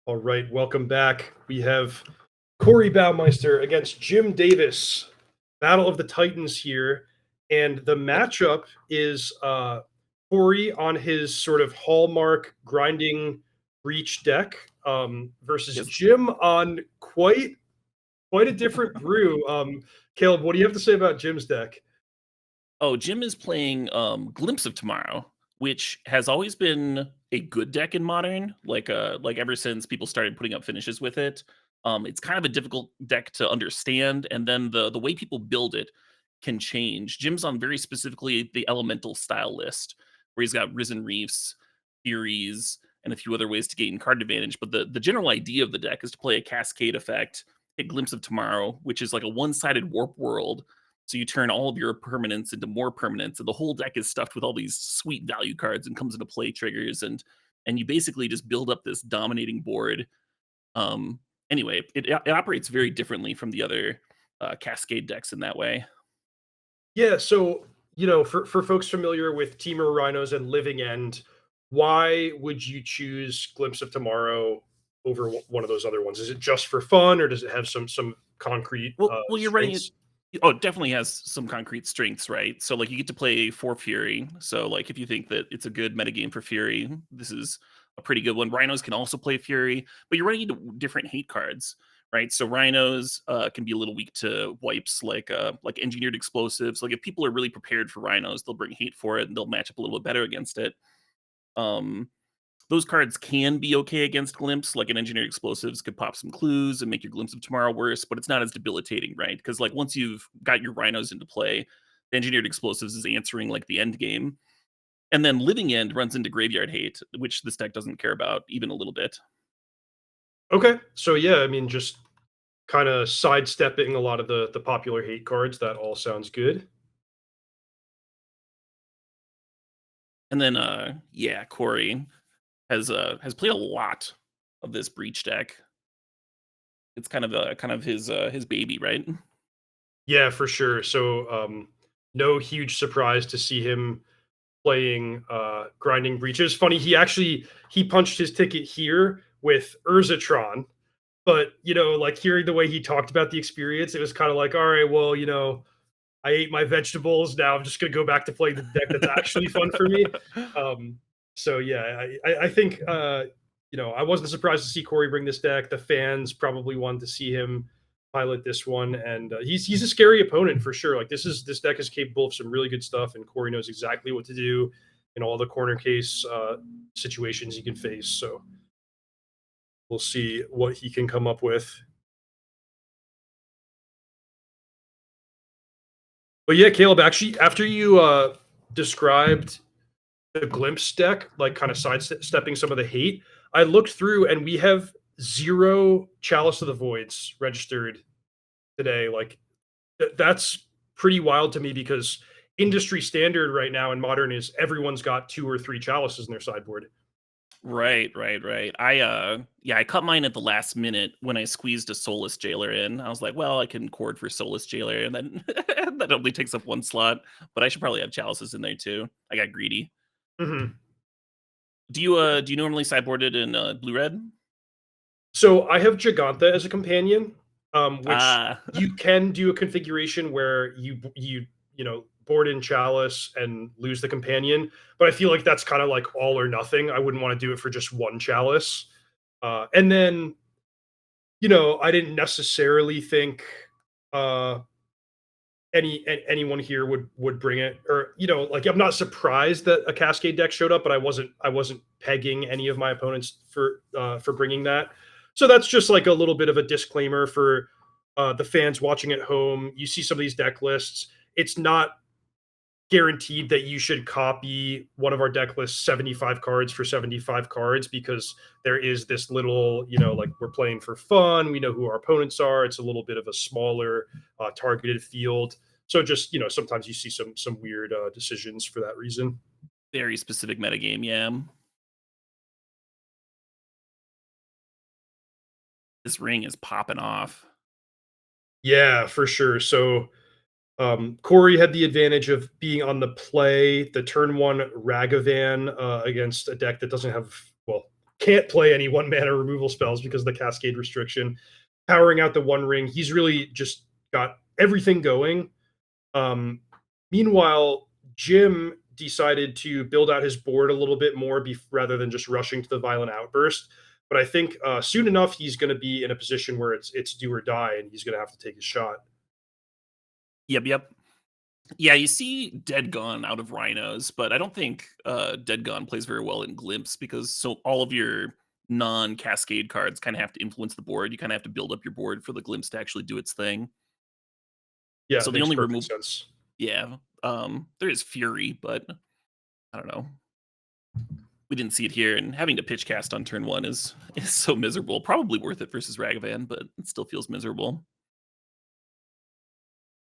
All right, welcome back. We have Corey Baumeister against Jim Davis. Battle of the Titans here. And the matchup is Corey on his sort of hallmark grinding breach deck versus Yes. Jim on quite a different brew. Caleb, what do you have to say about Jim's deck? Oh, Jim is playing Glimpse of Tomorrow, which has always been a good deck in Modern. Like ever since people started putting up finishes with it. It's kind of a difficult deck to understand, and then the way people build it can change. Jim's on very specifically the elemental style list, where he's got Risen Reefs, Furies, and a few other ways to gain card advantage. But the general idea of the deck is to play a Cascade effect, hit Glimpse of Tomorrow, which is like a one-sided warp world. So you turn all of your permanents into more permanents, and the whole deck is stuffed with all these sweet value cards and comes into play triggers, and you basically just build up this dominating board. Anyway, it operates very differently from the other Cascade decks in that way. Yeah, so for folks familiar with Temur Rhinos and Living End, why would you choose Glimpse of Tomorrow over one of those other ones? Is it just for fun, or does it have some concrete Well, you're running it. strengths? Oh, it definitely has some concrete strengths, right? So, like, you get to play for Fury. So, like, if you think that it's a good metagame for Fury, this is a pretty good one. Rhinos can also play Fury, but you're running into different hate cards, right? So, Rhinos can be a little weak to wipes like engineered explosives. Like, if people are really prepared for Rhinos, they'll bring hate for it and they'll match up a little bit better against it. Um, those cards can be okay against Glimpse, like an Engineered Explosives could pop some clues and make your Glimpse of Tomorrow worse, but it's not as debilitating, right? Because like once you've got your Rhinos into play, the Engineered Explosives is answering like the end game. And then Living End runs into Graveyard Hate, which this deck doesn't care about even a little bit. Okay, so yeah, I mean, just kind of sidestepping a lot of the popular hate cards. That all sounds good. And then yeah, Corey has played a lot of this Breach deck. It's kind of his baby, right? Yeah, for sure. So no huge surprise to see him playing grinding breaches. Funny, he punched his ticket here with Urzatron, but like hearing the way he talked about the experience, it was kind of like, all right, well, I ate my vegetables. Now I'm just gonna go back to playing the deck that's actually fun for me. Um, so yeah, I think I wasn't surprised to see Corey bring this deck. The fans probably wanted to see him pilot this one, and he's a scary opponent for sure. Like this deck is capable of some really good stuff, and Corey knows exactly what to do in all the corner case situations he can face. So we'll see what he can come up with. But yeah, Caleb, actually, after you described the Glimpse deck, like kind of sidestepping some of the hate, I looked through and we have 0 Chalice of the Voids registered today. Like that's pretty wild to me because industry standard right now in Modern is everyone's got 2 or 3 chalices in their sideboard. Right. I cut mine at the last minute when I squeezed a Soulless Jailer in. I was like, well, I can cord for Soulless Jailer, and then that only takes up one slot. But I should probably have Chalices in there too. I got greedy. Mhm. Do you normally sideboard it in blue red? So I have Giganta as a companion, which Ah, you can do a configuration where you board in Chalice and lose the companion, but I feel like that's kind of like all or nothing. I wouldn't want to do it for just one Chalice. And then I didn't necessarily think uh, anyone here would bring it, or like I'm not surprised that a Cascade deck showed up, but I wasn't pegging any of my opponents for bringing that. So that's just like a little bit of a disclaimer for the fans watching at home. You see some of these deck lists. It's not guaranteed that you should copy one of our deck lists 75 cards for 75 cards because there is this little, like we're playing for fun. We know who our opponents are. It's a little bit of a smaller targeted field. So just, sometimes you see some weird decisions for that reason. very specific metagame. Yeah, this ring is popping off. Yeah, for sure. So Corey had the advantage of being on the play, the turn one Ragavan against a deck that doesn't have, well, can't play any 1-mana removal spells because of the cascade restriction. Powering out the One Ring, he's really just got everything going. Meanwhile, Jim decided to build out his board a little bit more rather than just rushing to the Violent Outburst. But I think soon enough he's going to be in a position where it's do or die, and he's going to have to take his shot. Yep. Yeah, you see Dead Gone out of Rhinos, but I don't think Dead Gone plays very well in Glimpse because all of your non-cascade cards kind of have to influence the board. You kind of have to build up your board for the Glimpse to actually do its thing. Yeah, So it the makes only perfect sense. Yeah, there is Fury, but I don't know. We didn't see it here, and having to pitch cast on turn 1 is so miserable. Probably worth it versus Ragavan, but it still feels miserable.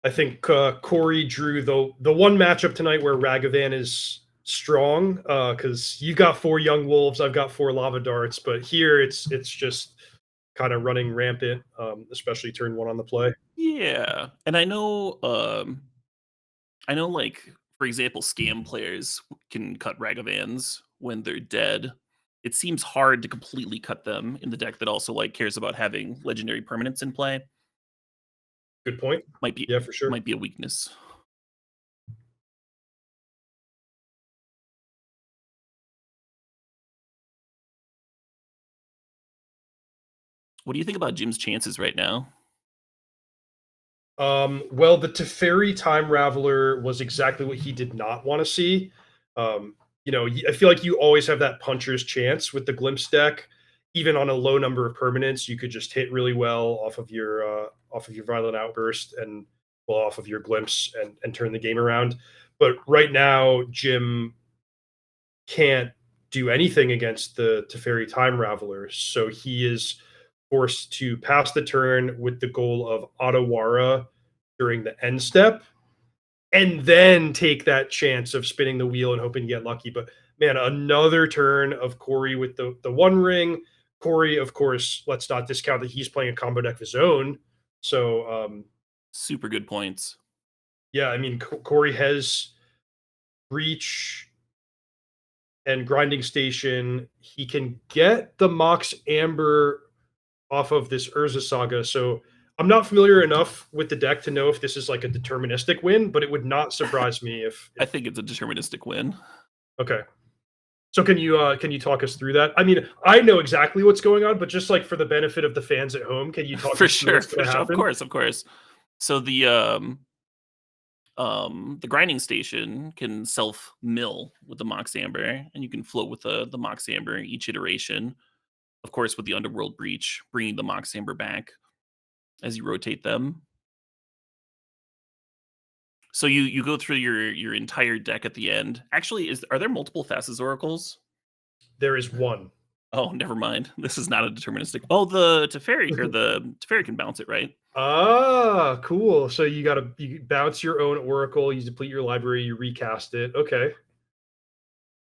I think Corey drew the one matchup tonight where Ragavan is strong because you got 4 Young Wolves, I've got 4 Lava Darts, but here it's just kind of running rampant, especially turn 1 on the play. Yeah, and I know, like, for example, scam players can cut Ragavans when they're dead. It seems hard to completely cut them in the deck that also, like, cares about having legendary permanents in play. Good point. Might be Yeah, for sure. might be a weakness. What do you think about Jim's chances right now? Well, the Teferi Time Raveler was exactly what he did not want to see. I feel like you always have that puncher's chance with the Glimpse deck. Even on a low number of permanents, you could just hit really well off of your Violent Outburst and well off of your Glimpse and turn the game around. But right now, Jim can't do anything against the Teferi Time Raveler, so he is forced to pass the turn with the goal of Otawara during the end step, and then take that chance of spinning the wheel and hoping to get lucky. But man, another turn of Corey with the One Ring. Corey, of course, let's not discount that he's playing a combo deck of his own. So Super good points. yeah, I mean Corey has Breach and Grinding Station. He can get the Mox Amber off of this Urza Saga. So I'm not familiar enough with the deck to know if this is like a deterministic win, but it would not surprise me if I think it's a deterministic win. okay. So can you talk us through that? I mean, I know exactly what's going on, but just like for the benefit of the fans at home, can you talk For us through sure, what's going to happen? of course. So the grinding station can self mill with the Mox Amber, and you can float with the Mox Amber each iteration. Of course, with the Underworld Breach, bringing the Mox Amber back as you rotate them. So you go through your entire deck at the end. Actually, are there multiple Thassa's Oracles? There is one. Oh, never mind. This is not a deterministic. Oh, the Teferi can bounce it, right? Ah, cool. So you bounce your own oracle, you deplete your library, you recast it. Okay.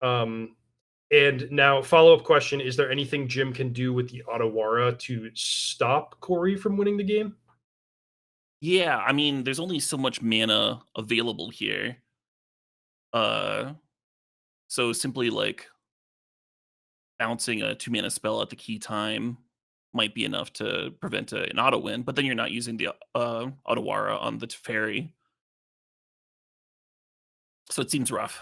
And now follow-up question, is there anything Jim can do with the Otawara to stop Corey from winning the game? Yeah, I mean, there's only so much mana available here. Uh, so simply like bouncing a 2-mana spell at the key time might be enough to prevent an auto win, but then you're not using the Otawara on the Teferi. So it seems rough.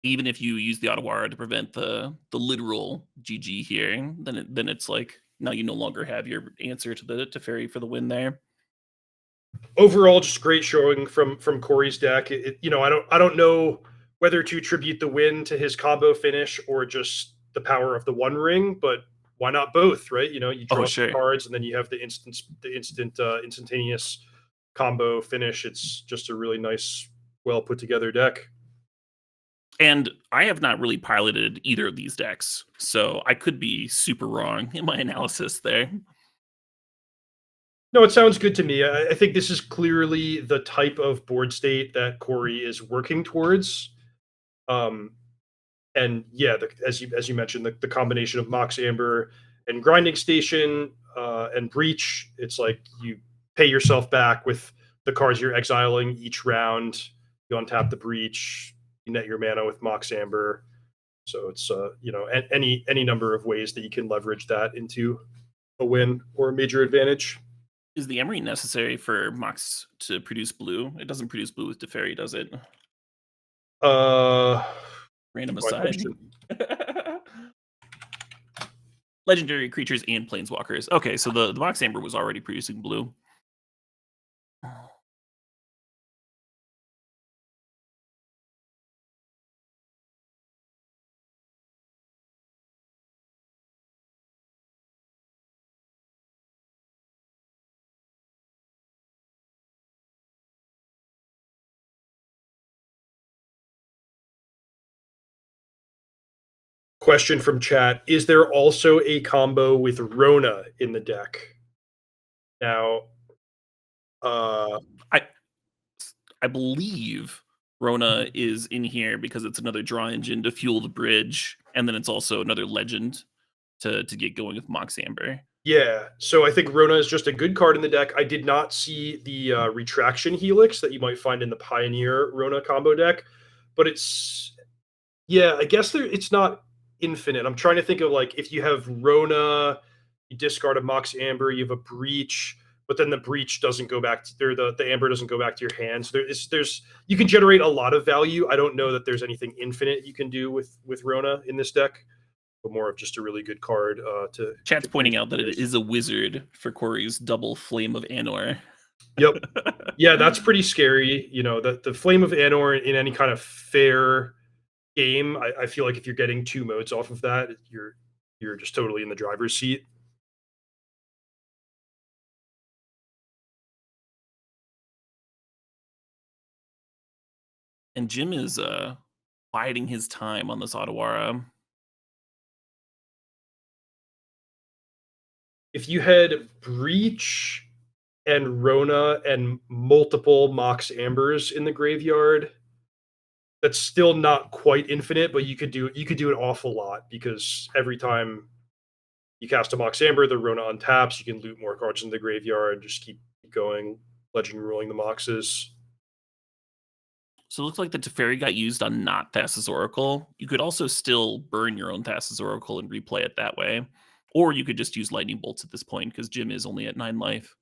Even if you use the Otawara to prevent the literal GG here, then it's like now you no longer have your answer to the Teferi for the win there. Overall, just great showing from Corey's deck. I don't know whether to attribute the win to his combo finish or just the power of the One Ring, but why not both, right? You draw some Sure. cards and then you have the instantaneous combo finish. It's just a really nice, well put together deck. And I have not really piloted either of these decks, so I could be super wrong in my analysis there. No, it sounds good to me. I think this is clearly the type of board state that Corey is working towards. Um, and yeah, as you mentioned, the combination of Mox Amber and Grinding Station and Breach, it's like you pay yourself back with the cards you're exiling each round. You untap the Breach, you net your mana with Mox Amber. So it's any number of ways that you can leverage that into a win or a major advantage. Is the Emery necessary for Mox to produce blue? It doesn't produce blue with Teferi, does it? Random My aside. question. Legendary creatures and planeswalkers. Okay, so the Mox Amber was already producing blue. Question from chat: is there also a combo with Rona in the deck? Now, I believe Rona is in here because it's another draw engine to fuel the bridge, and then it's also another legend to get going with Mox Amber. yeah, so I think Rona is just a good card in the deck. I did not see the Retraction Helix that you might find in the Pioneer Rona combo deck, but I guess it's not infinite. I'm trying to think of, like, if you have Rona, you discard a Mox Amber, you have a Breach, but then the Breach doesn't go back to the Amber doesn't go back to your hands. There's you can generate a lot of value. I don't know that there's anything infinite you can do with Rona in this deck, but more of just a really good card to. Chat's pointing out that it is a wizard for Corey's double Flame of Anor. Yep. Yeah, that's pretty scary. The Flame of Anor in any kind of fair game, I feel like if you're getting 2 modes off of that, you're just totally in the driver's seat. And Jim is biding his time on this Otawara. If you had Breach and Rona and multiple Mox Ambers in the graveyard, that's still not quite infinite, but you could do an awful lot, because every time you cast a Mox Amber, the Rona untaps, you can loot more cards in the graveyard, just keep going, legend ruling the Moxes. So it looks like the Teferi got used on not Thassa's Oracle. You could also still burn your own Thassa's Oracle and replay it that way. Or you could just use Lightning Bolts at this point, because Jim is only at 9 life.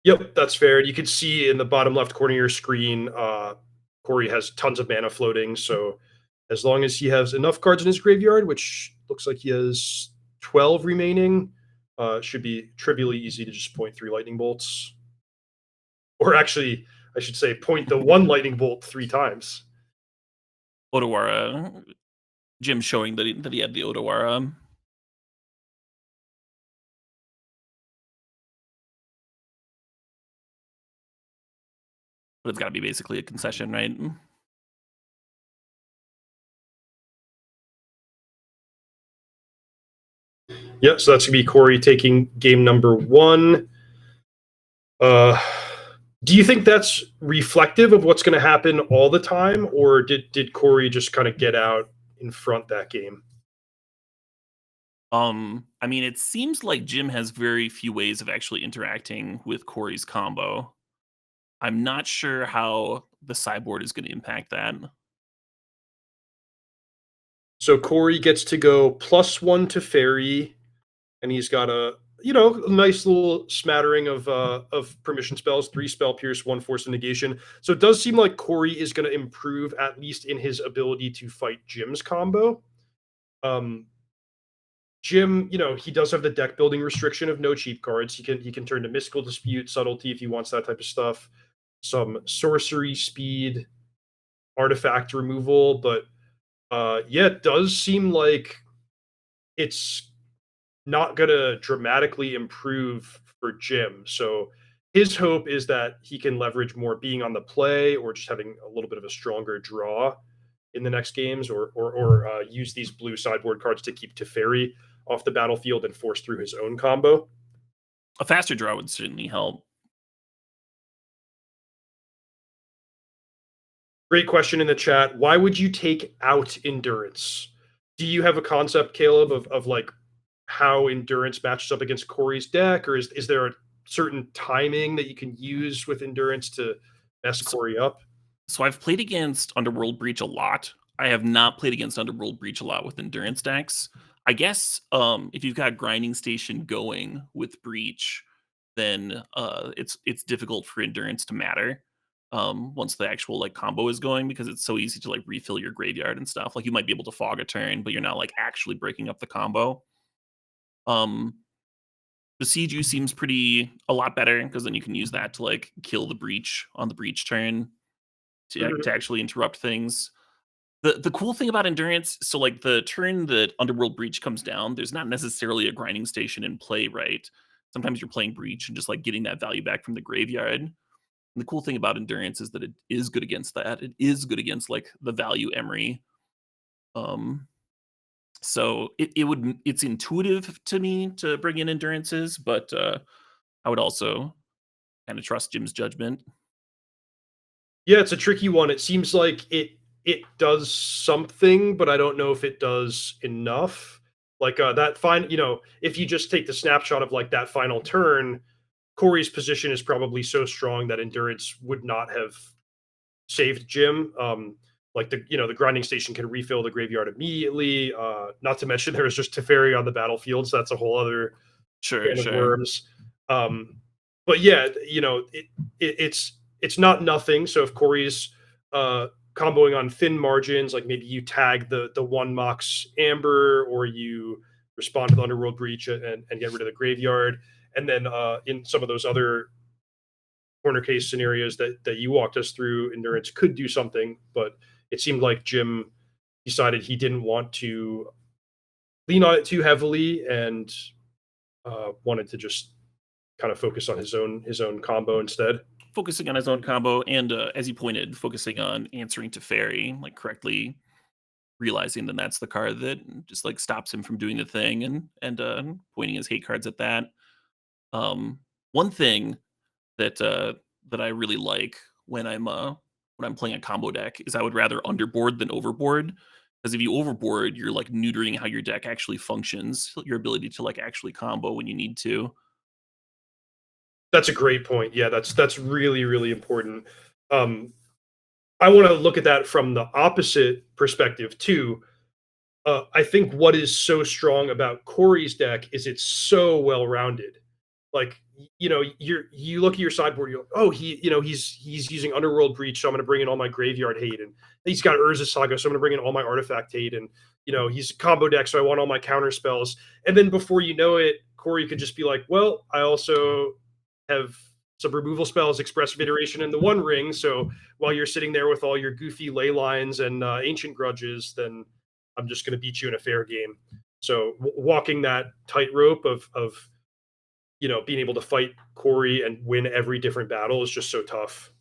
Yep, that's fair. You can see in the bottom left corner of your screen, Corey has tons of mana floating, so as long as he has enough cards in his graveyard, which looks like he has 12 remaining, should be trivially easy to just point 3 lightning bolts. Or actually, I should say, point the 1 lightning bolt 3 times. Otawara. Jim showing that he had the Otawara. But it's got to be basically a concession, right? Yep, so that's going to be Corey taking game number 1. Do you think that's reflective of what's going to happen all the time, or did Corey just kind of get out in front that game? I mean, it seems like Jim has very few ways of actually interacting with Corey's combo. I'm not sure how the sideboard is going to impact that. So Corey gets to go +1 to Fairy, and he's got a nice little smattering of permission spells: 3 Spell Pierce, 1 Force of Negation. So it does seem like Corey is going to improve, at least in his ability to fight Jim's combo. Jim, he does have the deck building restriction of no cheap cards. He can turn to Mystical Dispute, Subtlety if he wants that type of stuff, some sorcery speed, artifact removal, but it does seem like it's not going to dramatically improve for Jim. So his hope is that he can leverage more being on the play, or just having a little bit of a stronger draw in the next games, or use these blue sideboard cards to keep Teferi off the battlefield and force through his own combo. A faster draw would certainly help. Great question in the chat. Why would you take out Endurance? Do you have a concept, Caleb, of like how Endurance matches up against Corey's deck, or is there a certain timing that you can use with Endurance to mess Corey up? So I've played against Underworld Breach a lot. I have not played against Underworld Breach a lot with endurance decks. I guess if you've got grinding station going with Breach, then it's difficult for endurance to matter once the actual like combo is going, because it's so easy to like refill your graveyard and stuff. Like you might be able to fog a turn, but you're not like actually breaking up the combo. Um, the Siege seems a lot better, because then you can use that to like kill the Breach on the Breach turn to actually interrupt things. The cool thing about endurance, so like the turn that Underworld Breach comes down, there's not necessarily a grinding station in play, right? Sometimes you're playing Breach and just like getting that value back from the graveyard. And the cool thing about endurance is that it is good against that. It is good against like the value Emery. Um, so it's intuitive to me to bring in endurances, but I would also kind of trust Jim's judgment. Yeah, it's a tricky one. It seems like it does something, but I don't know if it does enough. Like that fine, if you just take the snapshot of like that final turn, Corey's position is probably so strong that endurance would not have saved Jim. Like the grinding station can refill the graveyard immediately. Not to mention there is just Teferi on the battlefield, so that's a whole other Sure, can of sure. worms. But yeah, it's not nothing. So if Corey's comboing on thin margins, like maybe you tag the one Mox Amber, or you respond to the Underworld Breach and get rid of the graveyard, and then in some of those other corner case scenarios that you walked us through, endurance could do something. But it seemed like Jim decided he didn't want to lean on it too heavily, and wanted to just kind of focus on his own combo instead. Focusing on his own combo, and as you pointed, focusing on answering to fairy, like correctly realizing that that's the card that just like stops him from doing the thing, and pointing his hate cards at that. One thing that I really like when I'm playing a combo deck is I would rather underboard than overboard. Because if you overboard, you're like neutering how your deck actually functions, your ability to like actually combo when you need to. That's a great point. Yeah, that's really really important. Um, I want to look at that from the opposite perspective too. I think what is so strong about Corey's deck is it's so well rounded. Like you look at your sideboard, you're like, oh, he's using Underworld Breach, so I'm going to bring in all my graveyard hate, and he's got Urza Saga, so I'm going to bring in all my artifact hate, and he's a combo deck, so I want all my counter spells. And then before you know it, Corey could just be like, well, I also have some removal spells, expressive iteration in the One Ring. So while you're sitting there with all your goofy ley lines and ancient grudges, then I'm just going to beat you in a fair game. So walking that tightrope of being able to fight Corey and win every different battle is just so tough.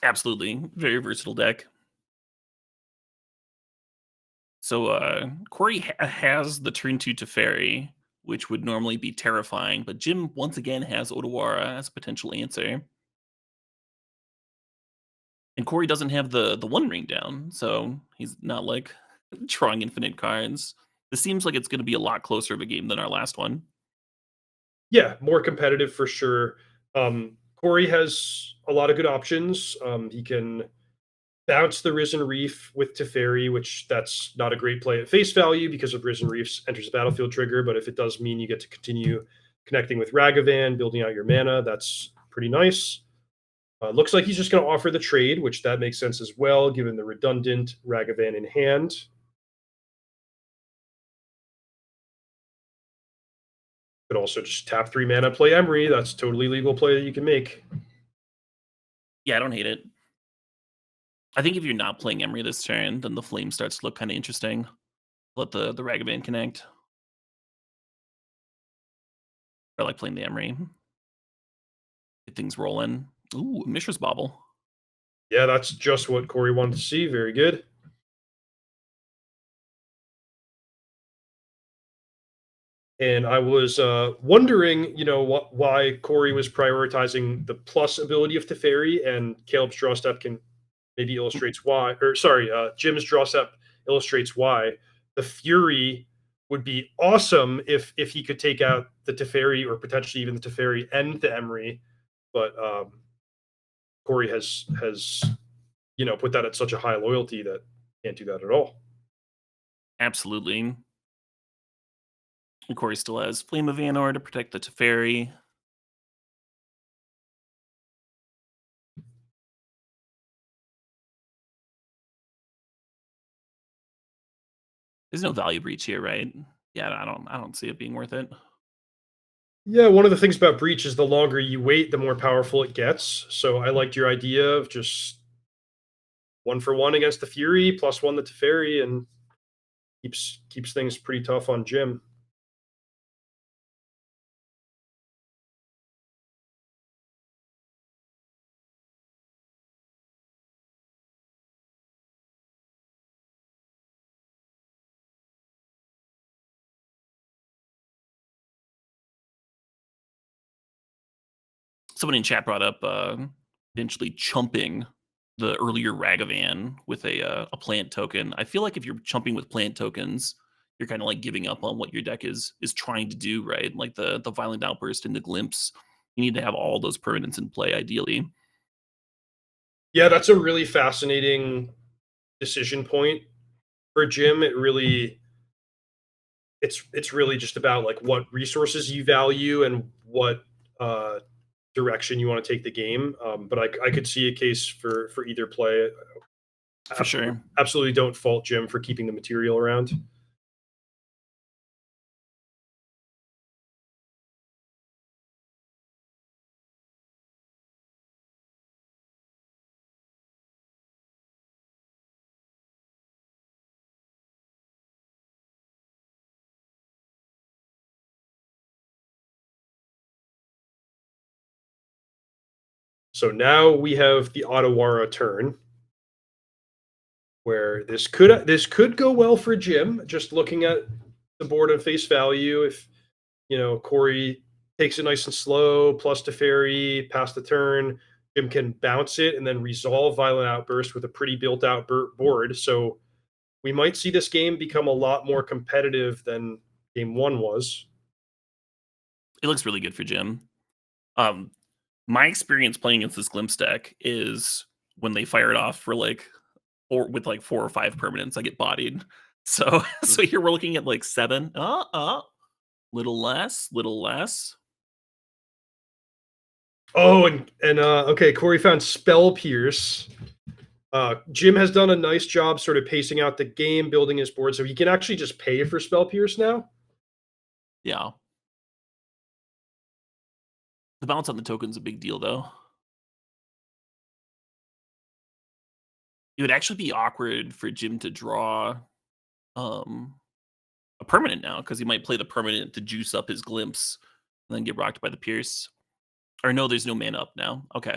Absolutely, very versatile deck. So Corey has the turn two Teferi, which would normally be terrifying, but Jim once again has Odawara as a potential answer. And Corey doesn't have the One Ring down, so he's not like drawing infinite cards. This seems like it's going to be a lot closer of a game than our last one. Yeah, more competitive for sure. Corey has a lot of good options. He can bounce the Risen Reef with Teferi, which that's not a great play at face value because of Risen Reef's enters the battlefield trigger. But if it does mean you get to continue connecting with Ragavan, building out your mana, that's pretty nice. Looks like he's just going to offer the trade, which that makes sense as well, given the redundant Ragavan in hand. Could also just tap 3 mana, play Emery. That's totally legal play that you can make. Yeah, I don't hate it. I think if you're not playing Emery this turn, then the flame starts to look kind of interesting. Let the Ragavan connect. I like playing the Emery. Get things rolling. Ooh, Mishra's Bauble. Yeah, that's just what Corey wanted to see. Very good. And I was wondering, why Corey was prioritizing the plus ability of Teferi, and Caleb's draw step can maybe illustrates why. Or sorry, Jim's draw step illustrates why. The Fury would be awesome if he could take out the Teferi, or potentially even the Teferi and the Emery. But Corey has put that at such a high loyalty that can't do that at all. Absolutely. And Corey still has Flame of Anor to protect the Teferi. There's no value breach here, right? Yeah, I don't see it being worth it. Yeah, one of the things about Breach is the longer you wait, the more powerful it gets. So I liked your idea of just 1-for-1 against the Fury, +1 the Teferi, and keeps things pretty tough on Jim. Someone in chat brought up potentially chumping the earlier Ragavan with a plant token. I feel like if you're chumping with plant tokens, you're kind of like giving up on what your deck is trying to do, right? Like the Violent Outburst and the Glimpse. You need to have all those permanents in play, ideally. Yeah, that's a really fascinating decision point for Jim. It's really just about like what resources you value and what direction you want to take the game. But I could see a case for either play. For sure. Absolutely don't fault Jim for keeping the material around. So now we have the Ottawara turn, where this could go well for Jim. Just looking at the board at face value, if Corey takes it nice and slow, plus Teferi, pass the turn, Jim can bounce it and then resolve Violent Outburst with a pretty built out board. So we might see this game become a lot more competitive than game one was. It looks really good for Jim. My experience playing against this Glimpse deck is when they fire it off for with like 4 or 5 permanents, I get bodied. So so here we're looking at like 7. Little less, little less. Oh, and okay, Corey found Spell Pierce. Jim has done a nice job sort of pacing out the game, building his board, so he can actually just pay for Spell Pierce now. Yeah. The bounce on the token's a big deal, though. It would actually be awkward for Jim to draw um, a permanent now, because he might play the permanent to juice up his Glimpse and then get rocked by the Pierce. Or no, there's no mana up now. Okay.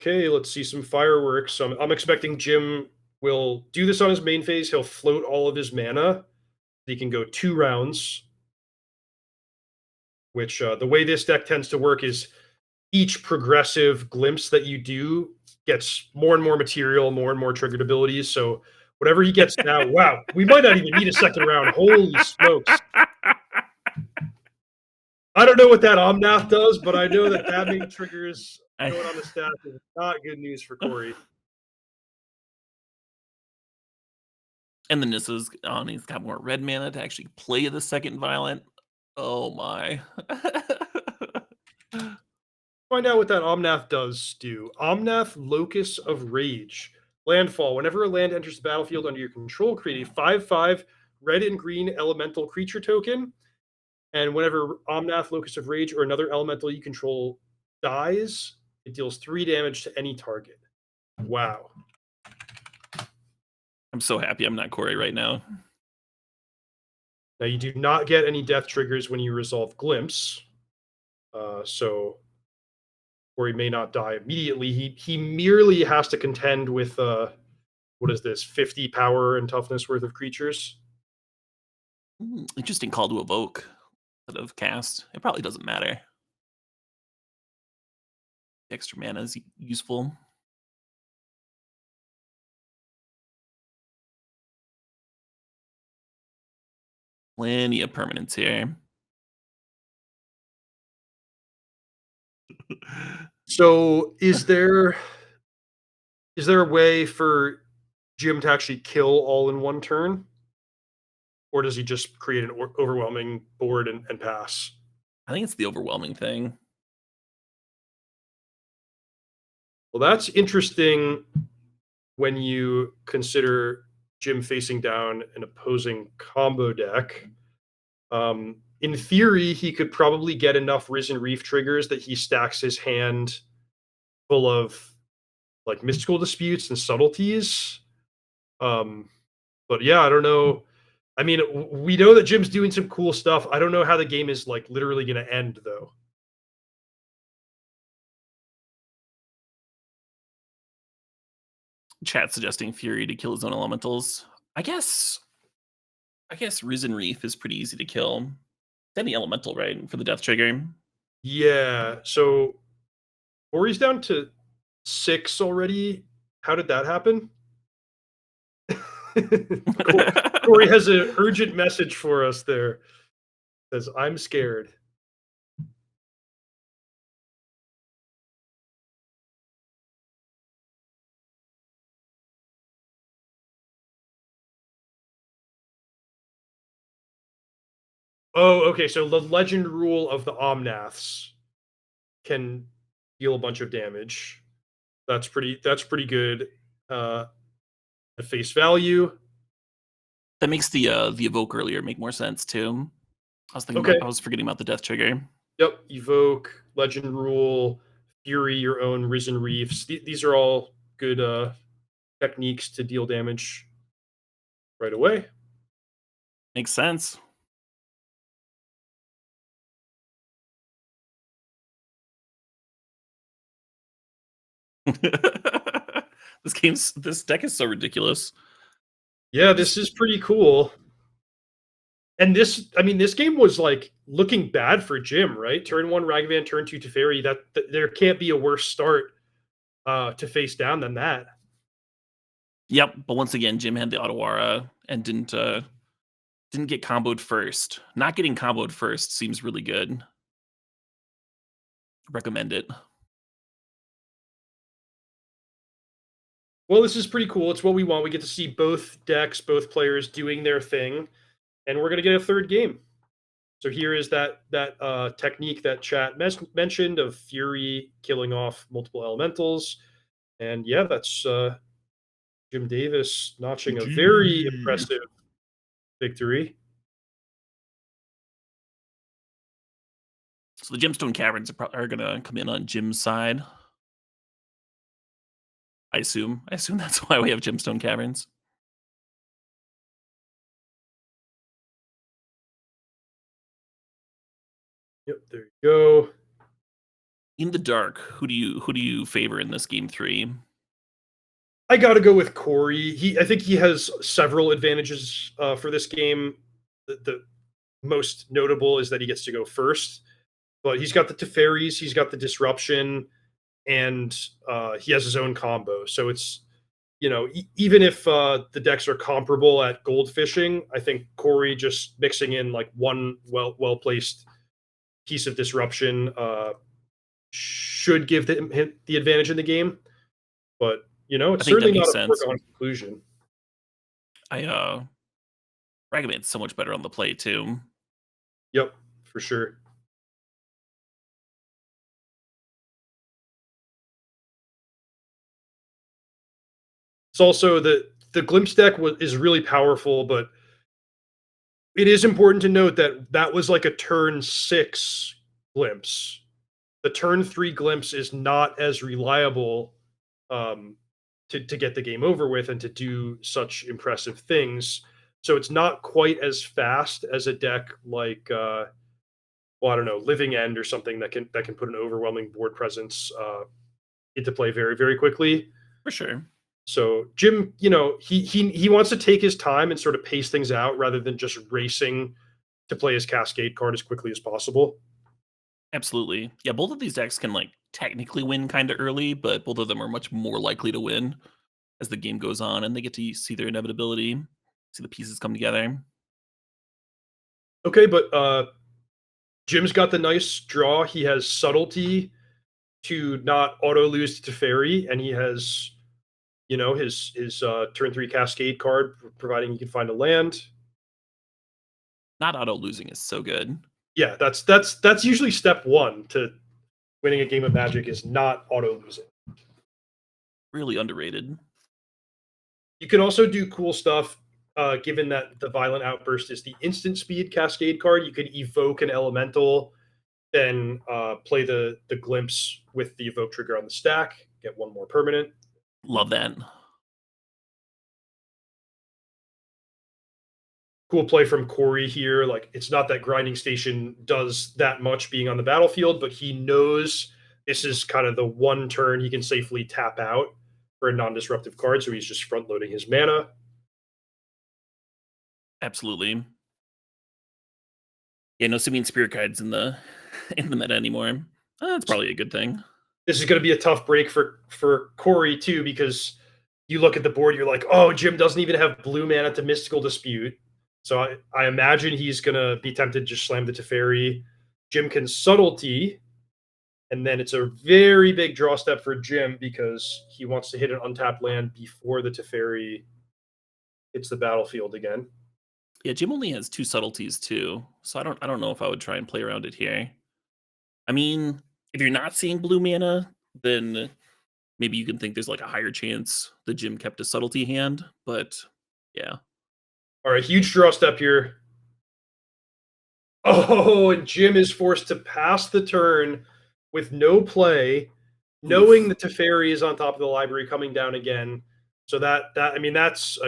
Okay, let's see some fireworks. I'm expecting Jim will do this on his main phase. He'll float all of his mana. He can go 2 rounds, which the way this deck tends to work is each progressive glimpse that you do gets more and more material, more and more triggered abilities. So whatever he gets now, wow, we might not even need a second round. Holy smokes. I don't know what that Omnath does, but I know that many triggers going on the stack is not good news for Corey. And the Nissa's on. He's got more red mana to actually play the second Violent. Oh my. Find out what that Omnath does, Stu. Omnath, Locus of Rage. Landfall. Whenever a land enters the battlefield under your control, create a 5/5 red and green elemental creature token. And whenever Omnath, Locus of Rage, or another elemental you control dies, it deals 3 damage to any target. Wow. I'm so happy I'm not Corey right now. Now, you do not get any death triggers when you resolve Glimpse. So Corey may not die immediately. He merely has to contend with what is this, 50 power and toughness worth of creatures. Interesting call to evoke instead of cast. It probably doesn't matter. Extra mana is useful. Plenty of permanents here. So is there a way for Jim to actually kill all in one turn? Or does he just create an overwhelming board and pass? I think it's the overwhelming thing. Well, that's interesting when you consider Jim facing down an opposing combo deck. In theory, he could probably get enough Risen Reef triggers that he stacks his hand full of like mystical disputes and subtleties. Um, but yeah, I don't know. I mean, we know that Jim's doing some cool stuff. I don't know how the game is like literally going to end, though. Chat suggesting Fury to kill his own elementals. I guess Risen Reef is pretty easy to kill. It's any elemental, right? For the death trigger. Yeah. So Ori's down to 6 already. How did that happen? Corey has an urgent message for us there. Says, I'm scared. Oh, okay. So the legend rule of the Omnaths can deal a bunch of damage. That's pretty good at face value. That makes the evoke earlier make more sense too. Okay. I was forgetting about the death trigger. Yep. Evoke, legend rule, fury, your own Risen Reefs. These are all good techniques to deal damage right away. Makes sense. This deck is so ridiculous. Yeah, this is pretty cool. And this game was like looking bad for Jim, right? Turn 1 Ragavan, turn 2 Teferi. That there can't be a worse start to face down than that. Yep, but once again, Jim had the Otawara and didn't get comboed first. Not getting comboed first seems really good. Recommend it. Well, this is pretty cool. It's what we want. We get to see both decks, both players doing their thing, and we're gonna get a third game. So here is that technique that chat mentioned of Fury killing off multiple elementals, and yeah, that's Jim Davis notching a very impressive victory. So the Gemstone Caverns are gonna come in on Jim's side. I assume that's why we have Gemstone Caverns. Yep, there you go. In the dark, who do you favor in this game 3? I got to go with Corey. I think he has several advantages for this game. The most notable is that he gets to go first, but he's got the Teferis, he's got the disruption, and he has his own combo. So it's even if the decks are comparable at gold fishing, I think Corey just mixing in like one well placed piece of disruption should give him the advantage in the game. But it's certainly not a foregone conclusion. Ragavan's so much better on the play too. Yep, for sure. It's also the glimpse deck is really powerful, but it is important to note that that was like a turn 6 glimpse. The turn 3 glimpse is not as reliable to get the game over with and to do such impressive things. So it's not quite as fast as a deck like well, I don't know, Living End or something that can put an overwhelming board presence into play very, very quickly. For sure. So Jim, he wants to take his time and sort of pace things out rather than just racing to play his Cascade card as quickly as possible. Absolutely. Yeah, both of these decks can like technically win kind of early, but both of them are much more likely to win as the game goes on and they get to see their inevitability, see the pieces come together. Okay, but Jim's got the nice draw. He has subtlety to not auto lose to Teferi, and he has his turn 3 Cascade card, providing he can find a land. Not auto losing is so good. Yeah, that's usually step one to winning a game of Magic is not auto losing. Really underrated. You can also do cool stuff. Given that the Violent Outburst is the instant speed Cascade card, you could evoke an elemental, then play the glimpse with the evoke trigger on the stack, get one more permanent. Love that. Cool play from Corey here. Like, it's not that Grinding Station does that much being on the battlefield, but he knows this is kind of the one turn he can safely tap out for a non-disruptive card, so he's just front loading his mana. Absolutely. Yeah, no Simian Spirit Guides in the in the meta anymore. That's probably a good thing. This is going to be a tough break for Corey too, because you look at the board, you're like, oh, Jim doesn't even have blue mana to Mystical Dispute. So I imagine he's going to be tempted to just slam the Teferi. Jim can Subtlety, and then it's a very big draw step for Jim because he wants to hit an untapped land before the Teferi hits the battlefield again. Yeah, Jim only has 2 subtleties too, so I don't know if I would try and play around it here. I mean, if you're not seeing blue mana, then maybe you can think there's like a higher chance that Jim kept a subtlety hand, but yeah. All right, huge draw step here. Oh, and Jim is forced to pass the turn with no play, knowing Oof. the Teferi is on top of the library coming down again. So that's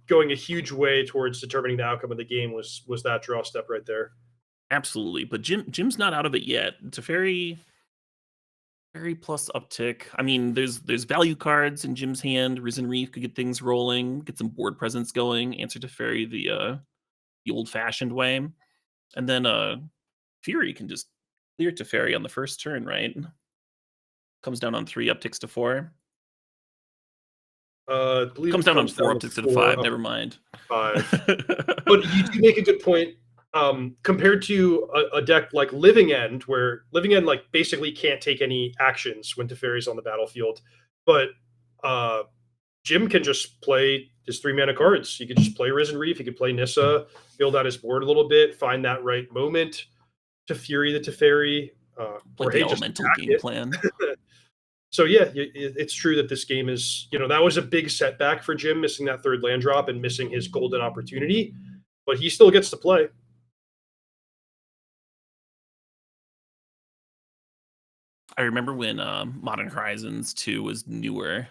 going a huge way towards determining the outcome of the game was that draw step right there. Absolutely, but Jim's not out of it yet. Teferi plus uptick. I mean, there's value cards in Jim's hand. Risen Reef could get things rolling, get some board presence going. Answer Teferi the old-fashioned way, and then Fury can just clear Teferi on the first turn, right? Comes down on 3, upticks to 4. I believe Comes it down on comes 4, down to upticks to 5. 4 up Never mind. to 5. But you do make a good point. Compared to a deck like Living End, where Living End like basically can't take any actions when Teferi's on the battlefield, but Jim can just play his 3 mana cards. He could just play Risen Reef. He could play Nissa, build out his board a little bit, find that right moment to Fury the Teferi, Like or the hey, just elemental attack game it. plan. So yeah, it's true that this game is, that was a big setback for Jim, missing that 3rd land drop and missing his golden opportunity, but he still gets to play. I remember when Modern Horizons 2 was newer,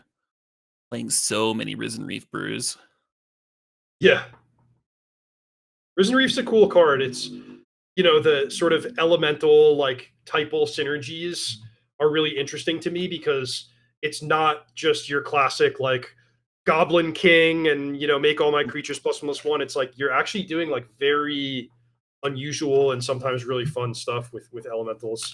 playing so many Risen Reef brews. Yeah, Risen Reef's a cool card. It's, the sort of elemental like typal synergies are really interesting to me because it's not just your classic like Goblin King and make all my creatures +1/+1. It's like you're actually doing like very unusual and sometimes really fun stuff with elementals.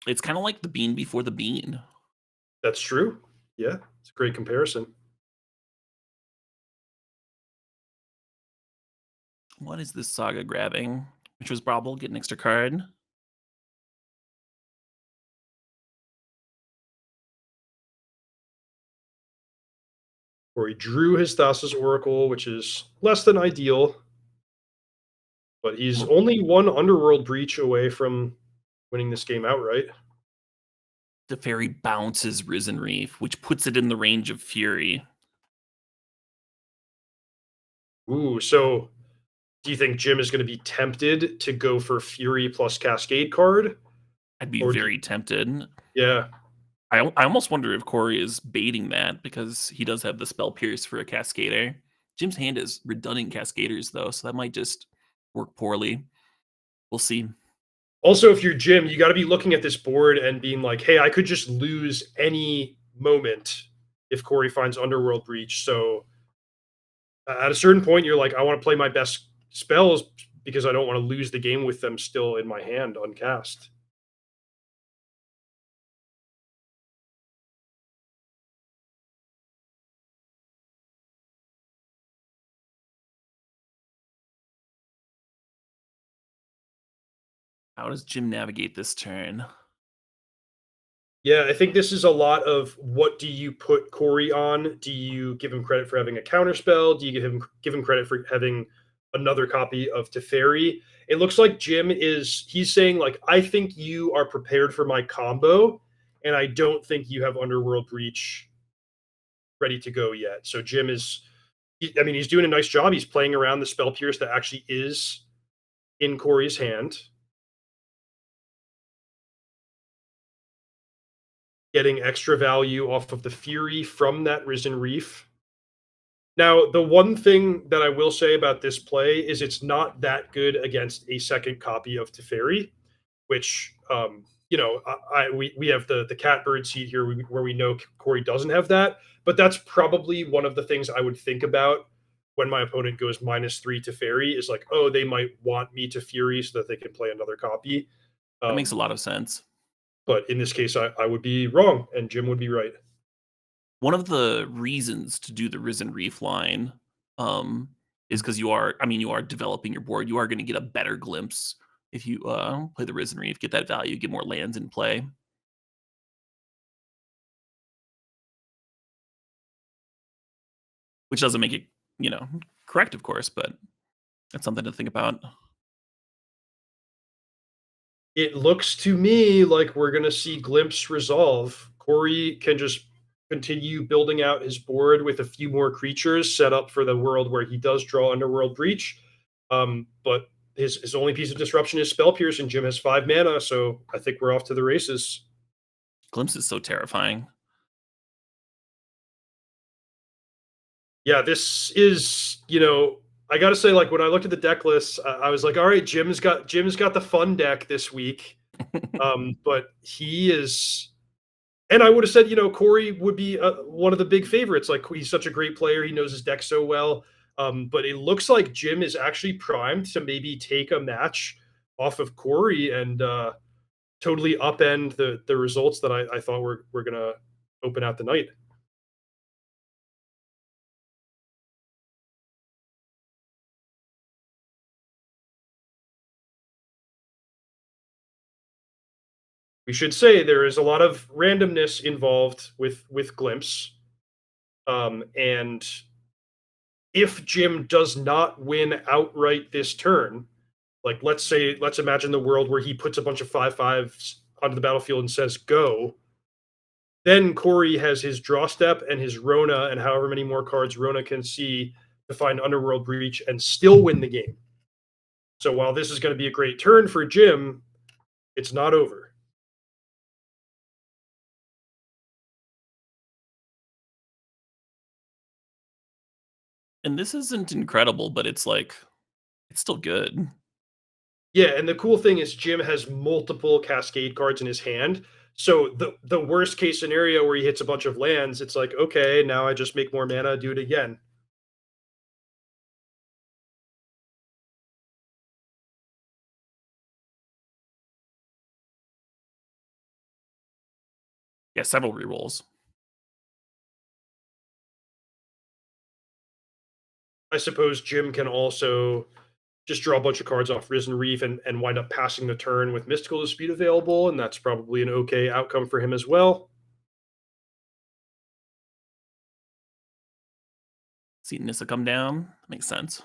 It's kind of like the bean before the bean. That's true. Yeah, it's a great comparison. What is this Saga grabbing? Which was Brobble, get an extra card. Where he drew his Thassa's Oracle, which is less than ideal, but he's only one Underworld Breach away from winning this game outright. Teferi bounces Risen Reef, which puts it in the range of Fury. Ooh, so do you think Jim is going to be tempted to go for Fury plus Cascade card? I'd be Or very tempted. yeah. I almost wonder if Corey is baiting that because he does have the Spell Pierce for a Cascader. Jim's hand is redundant Cascaders, though, so that might just work poorly. We'll see. Also, if you're Jim, you got to be looking at this board and being like, hey, I could just lose any moment if Corey finds Underworld Breach. So at a certain point, you're like, I want to play my best spells because I don't want to lose the game with them still in my hand uncast. How does Jim navigate this turn? Yeah, I think this is a lot of what do you put Corey on? Do you give him credit for having a counterspell? Do you give him credit for having another copy of Teferi? It looks like Jim he's saying like I think you are prepared for my combo, and I don't think you have Underworld Breach ready to go yet. So Jim I mean, he's doing a nice job. He's playing around the Spell Pierce that actually is in Corey's hand, getting extra value off of the Fury from that Risen Reef. Now, the one thing that I will say about this play is it's not that good against a second copy of Teferi, which we have the catbird seat here where we know Corey doesn't have that, but that's probably one of the things I would think about when my opponent goes -3 Teferi is like, oh, they might want me to Fury so that they can play another copy. That makes a Um, lot of sense. but in this case, I would be wrong and Jim would be right. One of the reasons to do the Risen Reef line, is because you are developing your board. You are gonna get a better glimpse if you, play the Risen Reef, get that value, get more lands in play, which doesn't make it, you know, correct, of course, but that's something to think about. It looks to me like we're going to see Glimpse resolve. Corey can just continue building out his board with a few more creatures set up for the world where he does draw Underworld Breach. But his only piece of disruption is Spell Pierce, and Jim has 5 mana, so I think we're off to the races. Glimpse is so terrifying. Yeah, this is, I got to say, like when I looked at the deck list, I was like, all right, Jim's got the fun deck this week. But he is, and I would have said, Corey would be one of the big favorites. Like he's such a great player, he knows his deck so well. But it looks like Jim is actually primed to maybe take a match off of Corey and totally upend the results that I thought were gonna open out the night. We should say there is a lot of randomness involved with Glimpse, and if Jim does not win outright this turn, like let's imagine the world where he puts a bunch of 5/5s onto the battlefield and says go. Then Corey has his draw step and his Rona and however many more cards Rona can see to find Underworld Breach and still win the game. So while this is going to be a great turn for Jim, it's not over. And this isn't incredible, but it's like it's still good. Yeah, and the cool thing is Jim has multiple Cascade cards in his hand. So the worst case scenario where he hits a bunch of lands, it's like, okay, now I just make more mana, do it again. Yeah, several rerolls. I suppose Jim can also just draw a bunch of cards off Risen Reef and wind up passing the turn with Mystical Dispute available, and that's probably an okay outcome for him as well. See Nissa come down. Makes sense.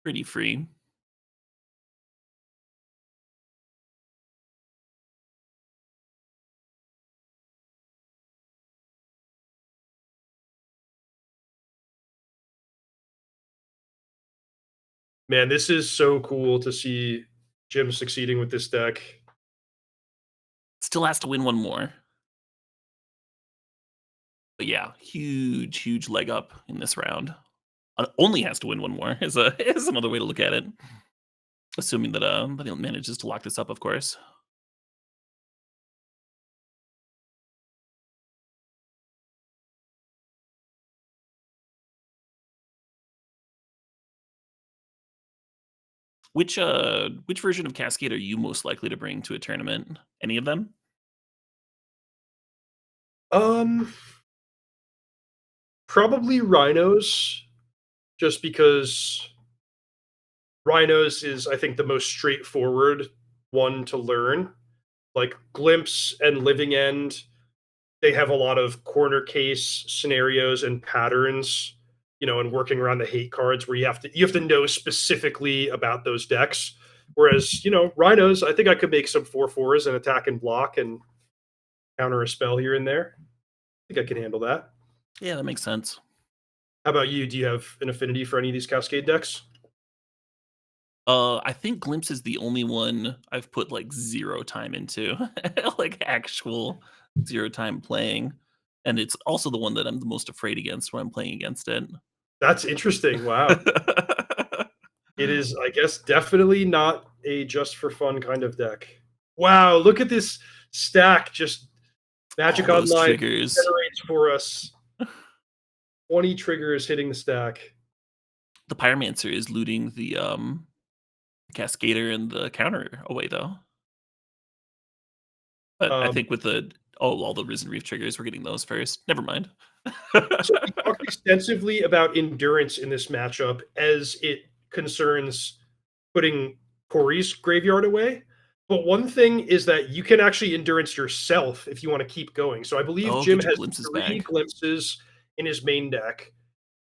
Pretty free. Man, this is so cool to see Jim succeeding with this deck. Still has to win one more. But yeah, huge, huge leg up in this round. Only has to win one more is another way to look at it. Assuming that he manages to lock this up, of course. Which version of Cascade are you most likely to bring to a tournament? Any of them? Um, Probably Rhinos, just because Rhinos is, I think, the most straightforward one to learn. Like Glimpse and Living End, they have a lot of corner case scenarios and patterns, and working around the hate cards where you have to know specifically about those decks. Whereas, Rhinos, I think I could make some 4/4s and attack and block and counter a spell here and there. I think I can handle that. Yeah, that makes sense. How about you? Do you have an affinity for any of these Cascade decks? I think Glimpse is the only one I've put like 0 time into, like actual 0 time playing, and it's also the one that I'm the most afraid against when I'm playing against it. That's interesting. Wow. It is, I guess, definitely not a just for fun kind of deck. Wow, look at this stack. Just Magic All those Online triggers. generates for us 20 triggers hitting the stack. The Pyromancer is looting the Cascader and the counter away though. But I Um, think with the all the Risen Reef triggers, we're getting those first. Never mind. so we talked extensively about endurance in this matchup as it concerns putting Corey's graveyard away. But one thing is that you can actually endurance yourself if you want to keep going. So I believe Oh, Jim get your has glimpses 3 back. glimpses in his main deck.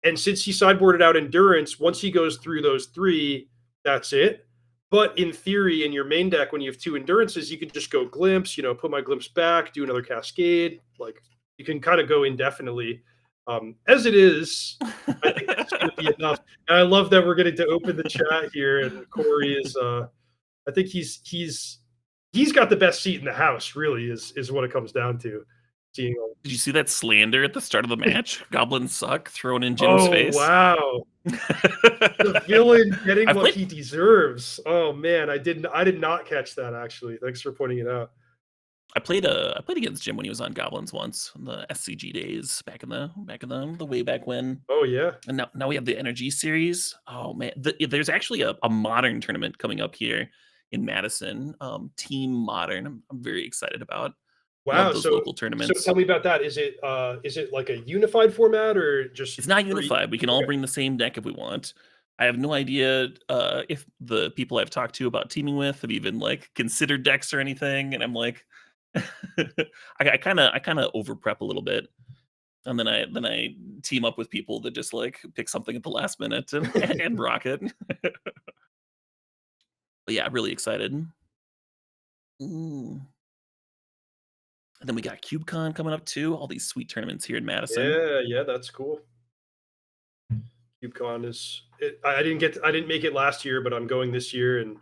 And since he sideboarded out endurance, once he goes through those 3, that's it. But in theory, in your main deck, when you have 2 endurances, you can just go glimpse, put my glimpse back, do another cascade. Like you can kind of go indefinitely. As it is, I think this is going to be enough. And I love that we're getting to open the chat here, and Corey is. I think he's got the best seat in the house. Really, is what it comes down to. Seeing. Did you see that slander at the start of the match? Goblins suck thrown in Jim's Oh face. wow! The villain getting I've what played he deserves. Oh man, I did not catch that actually. Thanks for pointing it out. I played against Jim when he was on Goblins once in the SCG days back in the way back when. Oh yeah. And now we have the Energy series. Oh man, there's actually a modern tournament coming up here in Madison. Team Modern. I'm very excited about. Love Wow. those So local so tournaments. tell me about that. Is it like a unified format or just It's not three? unified. We can all Okay. bring the same deck if we want. I have no idea if the people I've talked to about teaming with have even like considered decks or anything. And I'm like, I kind of over prep a little bit, and then I team up with people that just like pick something at the last minute and and rock it. But yeah, really excited. Mm. And then we got CubeCon coming up too. All these sweet tournaments here in Madison. Yeah, yeah, that's cool. CubeCon is. I didn't make it last year, but I'm going this year, and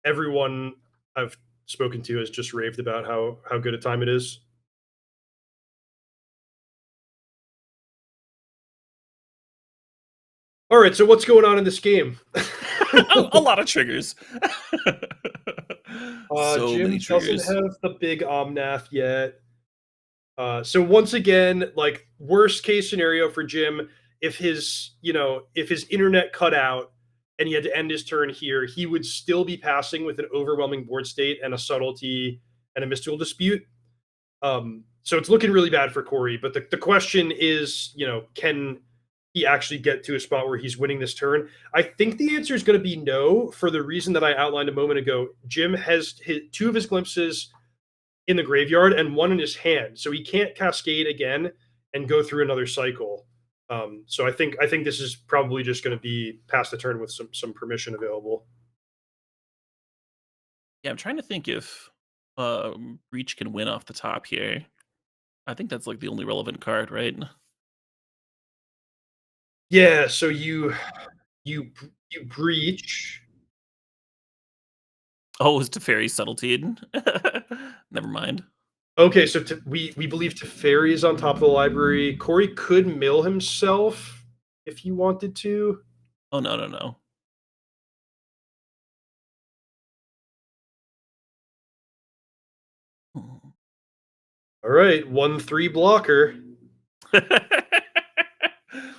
everyone I've spoken to has just raved about how good a time it is. All right, so what's going on in this game? A lot of triggers. So many Jim doesn't triggers. have the big Omnath yet. So once again, like worst case scenario for Jim, if his internet cut out and he had to end his turn here, he would still be passing with an overwhelming board state and a subtlety and a mystical dispute. So it's looking really bad for Corey. But the question is, can he actually get to a spot where he's winning this turn? I think the answer is going to be no, for the reason that I outlined a moment ago. Jim has two of his glimpses in the graveyard and one in his hand, so he can't cascade again and go through another cycle. So I think this is probably just going to be past the turn with some permission available. Yeah, I'm trying to think if Breach can win off the top here. I think that's like the only relevant card, right? Yeah. So you you breach. Oh, it was Teferi Subtlety. Never mind. Okay, so we believe Teferi is on top of the library. Corey could mill himself if he wanted to. Oh no, no, no. All right, 1/3 blocker.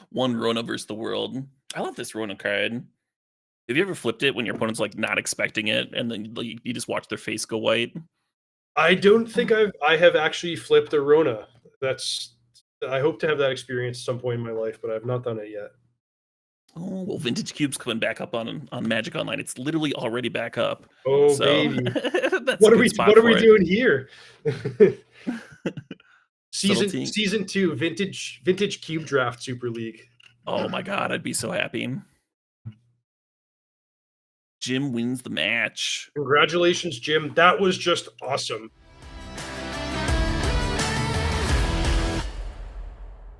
One Rona versus the world. I love this Rona card. Have you ever flipped it when your opponent's like not expecting it, and then like, you just watch their face go white? I don't think I have actually flipped a Rona. That's I hope to have that experience at some point in my life, but I've not done it yet. Oh, well, Vintage Cube's coming back up on MagicOnline. It's literally already back up. Oh So baby, that's a good spot what are for we it. doing here? Subtlety. season 2, vintage cube draft Super League. Oh my god, I'd be so happy. Jim wins the match. Congratulations, Jim. That was just awesome.